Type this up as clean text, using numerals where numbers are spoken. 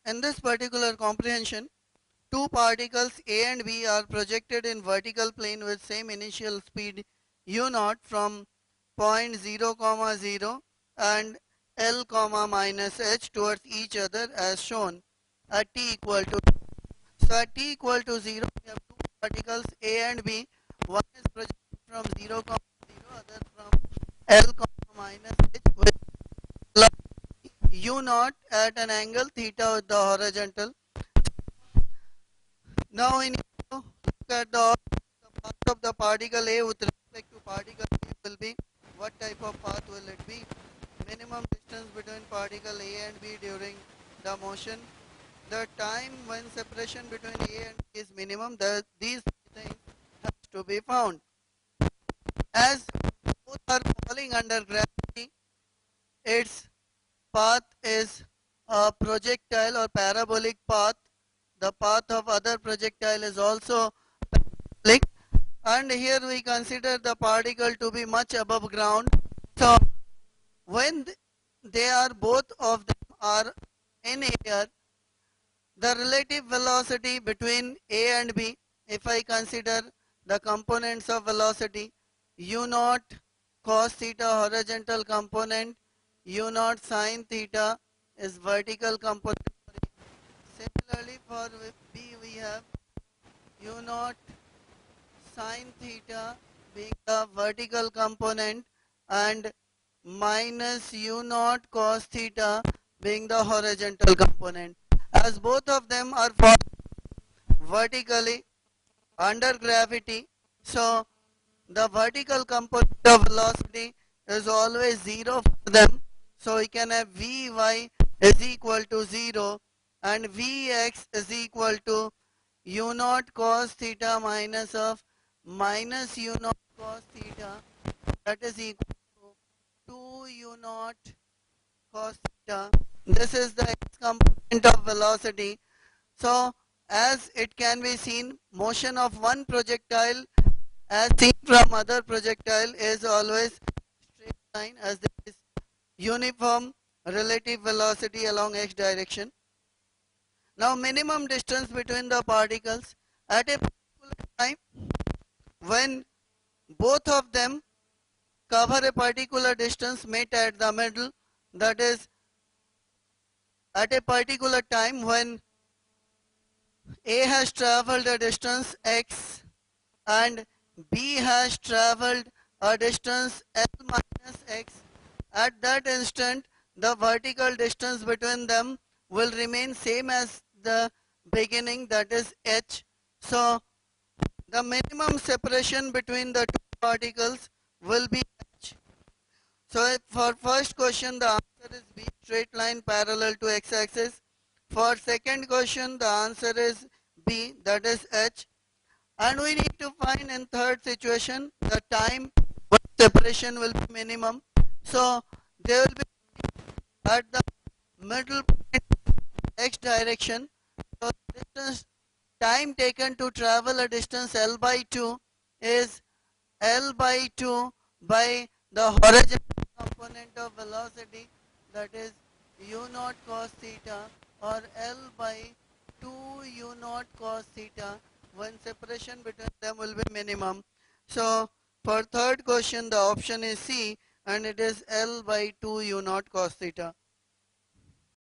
In this particular comprehension, two particles A and B are projected in vertical plane with same initial speed u naught from point 0 comma 0 and L comma minus h towards each other as shown at t equal to. So at t equal to 0, we have two particles A and B. One is projected from 0 comma 0, other from L comma minus h with u naught at an angle theta with the horizontal. Now we need to look at the path of the particle A with respect to particle B will be, what type of path will it be? Minimum distance between particle A and B during the motion. The time when separation between A and B is minimum, these things has to be found. As both are falling under gravity, its path is a projectile or parabolic path. The path of other projectile is also parabolic, and here we consider the particle to be much above ground. So when they are both of them are in air, the relative velocity between A and B, if I consider the components of velocity, u naught cos theta horizontal component, u naught sin theta is vertical component. Similarly for B we have u naught sin theta being the vertical component and minus u naught cos theta being the horizontal component. As both of them are vertically under gravity, so the vertical component of velocity is always 0 for them. So we can have Vy is equal to 0 and Vx is equal to u naught cos theta minus of minus u naught cos theta, that is equal to 2 u naught cos theta. This is the x component of velocity. So as it can be seen, motion of one projectile as seen from other projectile is always straight line, as there is uniform relative velocity along x direction. Now minimum distance between the particles at a particular time when both of them cover a particular distance met at the middle, that is at a particular time when A has travelled a distance x and B has travelled a distance L minus x. At that instant, the vertical distance between them will remain same as the beginning, that is h. So the minimum separation between the two particles will be h. So for first question the answer is B, straight line parallel to x-axis. For second question the answer is B, that is h. And we need to find in third situation the time when separation will be minimum. So they will be at the middle point x direction. So distance time taken to travel a distance L by 2 is L by 2 by the horizontal component of velocity, that is u naught cos theta, or L by 2 u naught cos theta, when separation between them will be minimum. So for third question the option is C and it is L by 2 u naught cos theta.